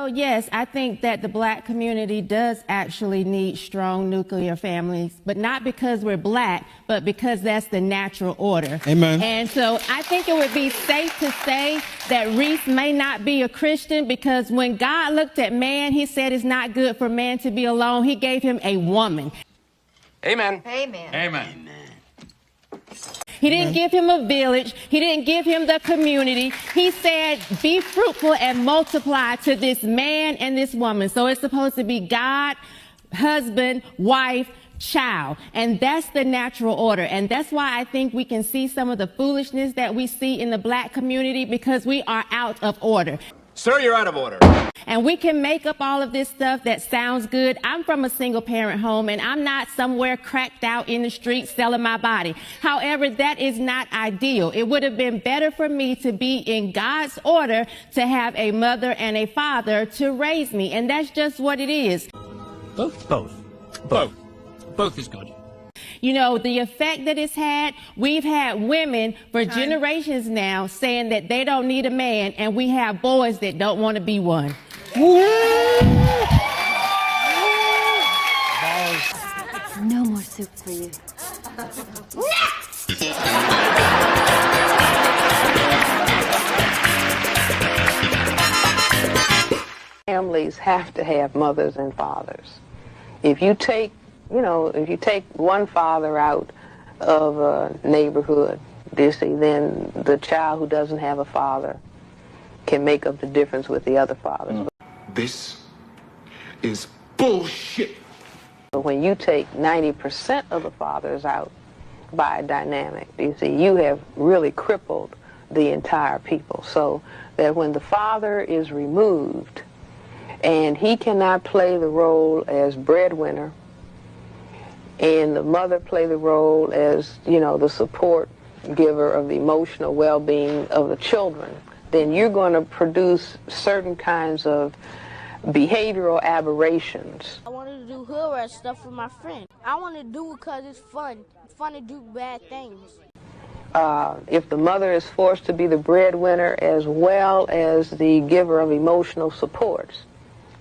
Well, yes, I think that the black community does actually need strong nuclear families, but not because we're black, but because that's the natural order. Amen. And so I think it would be safe to say that Reese may not be a Christian, because when God looked at man, he said it's not good for man to be alone. He gave him a woman. Amen. Amen. Amen. He didn't give him a village. He didn't give him the community. He said, be fruitful and multiply to this man and this woman. So it's supposed to be God, husband, wife, child. And that's the natural order. And that's why I think we can see some of the foolishness that we see in the black community, because we are out of order. Sir, you're out of order. And we can make up all of this stuff that sounds good. I'm from a single parent home, and I'm not somewhere cracked out in the street selling my body. However, that is not ideal. It would have been better for me to be in God's order, to have a mother and a father to raise me. And that's just what it is. Both is good. You know, the effect that it's had, we've had women for generations now saying that they don't need a man, and we have boys that don't want to be one. No more soup for you. Families have to have mothers and fathers. If you take one father out of a neighborhood, then the child who doesn't have a father can make up the difference with the other fathers. This is bullshit. But when you take 90% of the fathers out by a dynamic, you have really crippled the entire people. So that when the father is removed and he cannot play the role as breadwinner, and the mother play the role as, the support giver of the emotional well-being of the children, then you're going to produce certain kinds of behavioral aberrations. I wanted to do hood rat stuff with my friend. I want to do it because it's fun. It's fun to do bad things. If the mother is forced to be the breadwinner as well as the giver of emotional supports,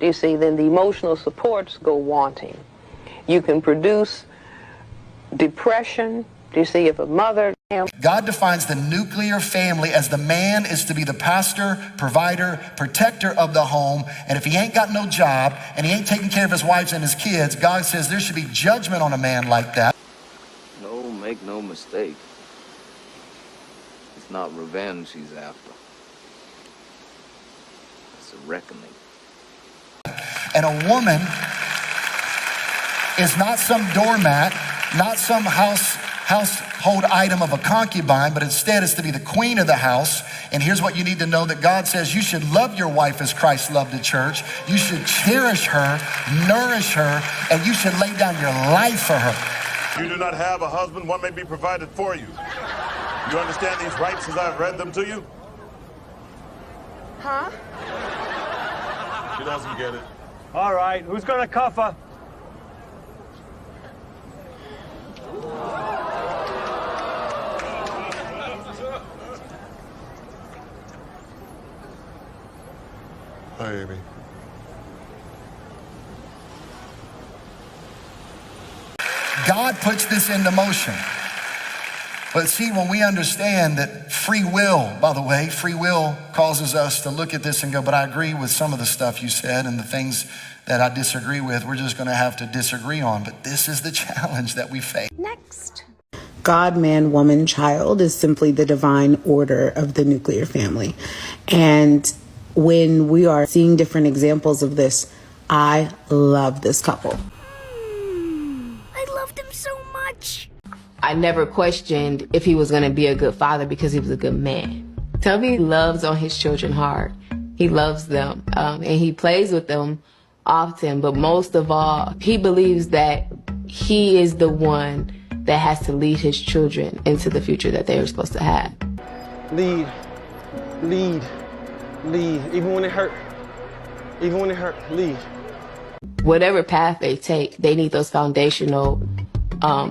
then the emotional supports go wanting. You can produce depression. If a mother... God defines the nuclear family as the man is to be the pastor, provider, protector of the home. And if he ain't got no job and he ain't taking care of his wives and his kids, God says there should be judgment on a man like that. No, make no mistake. It's not revenge he's after. It's a reckoning. And a woman is not some doormat, not some household item of a concubine, but instead is to be the queen of the house. And here's what you need to know, that God says you should love your wife as Christ loved the church. You should cherish her, nourish her, and you should lay down your life for her. You do not have a husband, one may be provided for you. You understand these rights as I've read them to you? Huh? She doesn't get it. All right, who's gonna cuff her? Hi, Amy. God puts this into motion. But see, when we understand that free will, by the way, free will causes us to look at this and go, but I agree with some of the stuff you said, and the things that I disagree with, we're just going to have to disagree on. But this is the challenge that we face. Next. God, man, woman, child is simply the divine order of the nuclear family. And when we are seeing different examples of this, I love this couple. I loved him so much. I never questioned if he was going to be a good father because he was a good man. Tubby loves on his children hard. He loves them, and he plays with them often. But most of all, he believes that he is the one that has to lead his children into the future that they are supposed to have. Lead. Even when it hurt. Lead. Whatever path they take, they need those foundational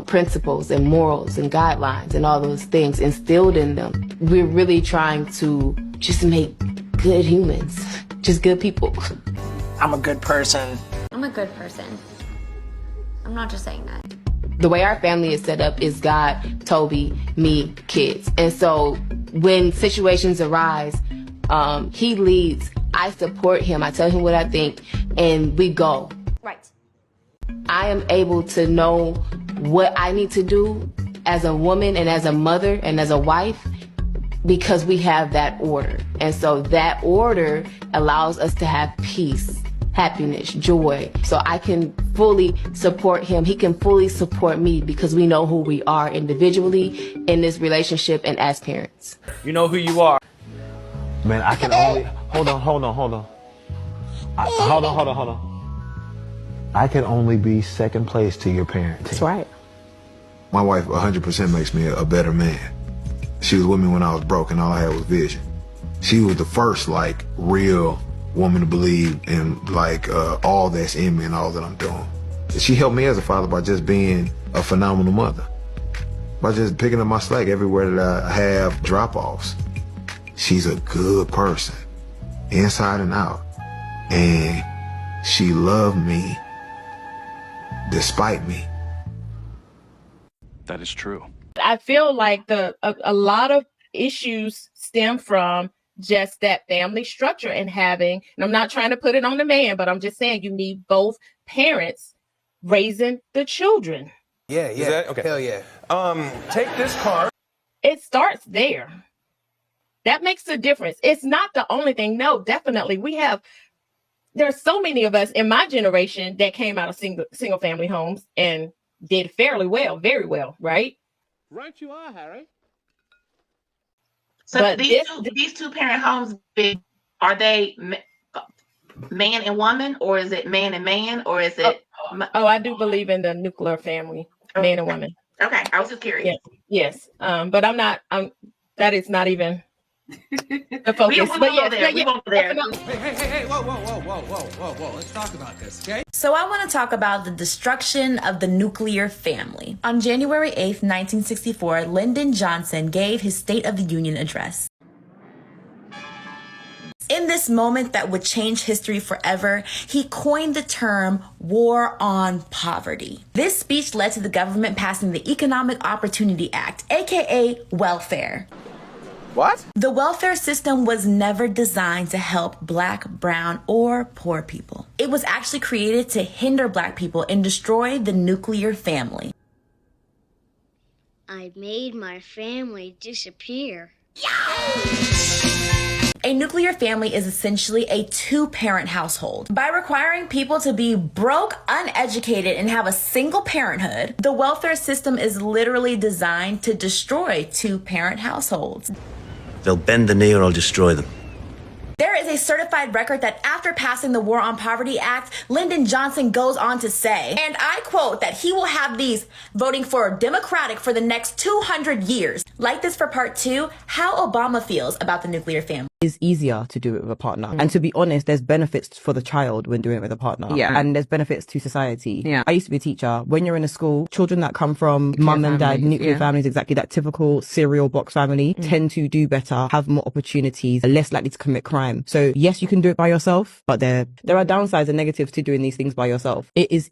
principles and morals and guidelines and all those things instilled in them. We're really trying to just make good humans, just good people. I'm a good person. I'm a good person. I'm not just saying that. The way our family is set up is God, Toby, me, kids. And so when situations arise, he leads, I support him, I tell him what I think, and we go. Right. I am able to know what I need to do as a woman and as a mother and as a wife because we have that order. And so that order allows us to have peace, happiness, joy. So I can fully support him. He can fully support me because we know who we are individually in this relationship and as parents. You know who you are. Man, I can only... Hold on. Hold on. I can only be second place to your parenting. That's right. My wife 100% makes me a better man. She was with me when I was broke and all I had was vision. She was the first, like, real woman to believe in, like, all that's in me and all that I'm doing. She helped me as a father by just being a phenomenal mother. By just picking up my slack everywhere that I have drop-offs. She's a good person, inside and out. And she loved me despite me. That is true. I feel like a lot of issues stem from just that family structure and having, and I'm not trying to put it on the man, but I'm just saying you need both parents raising the children. Yeah. Okay. Hell yeah. Take this card. It starts there. That makes a difference. It's not the only thing. No, definitely. There's so many of us in my generation that came out of single family homes and did fairly well, very well, right? Right you are, Harry. So But these two parent homes, are they man and woman, or is it man and man, or is it? I do believe in the nuclear family, man and woman. Okay, I was just curious. Yes. But I'm not. That is not even the focus. We won't go there. Hey, whoa. Let's talk about this, okay? So I want to talk about the destruction of the nuclear family. On January 8th, 1964, Lyndon Johnson gave his State of the Union address. In this moment that would change history forever, he coined the term war on poverty. This speech led to the government passing the Economic Opportunity Act, aka welfare. What? The welfare system was never designed to help Black, brown, or poor people. It was actually created to hinder Black people and destroy the nuclear family. I made my family disappear. A nuclear family is essentially a two-parent household. By requiring people to be broke, uneducated, and have a single parenthood, the welfare system is literally designed to destroy two-parent households. They'll bend the knee or I'll destroy them. There is a certified record that after passing the War on Poverty Act, Lyndon Johnson goes on to say, and I quote, that he will have these voting for Democratic for the next 200 years. Like this for part 2, how Obama feels about the nuclear family. It's easier to do it with a partner. And to be honest, there's benefits for the child when doing it with a partner. Yeah. And there's benefits to society. Yeah. I used to be a teacher. When you're in a school, children that come from mum and dad, nuclear families, exactly that typical cereal box family, tend to do better, have more opportunities, are less likely to commit crime. So yes, you can do it by yourself, but there are downsides and negatives to doing these things by yourself. It is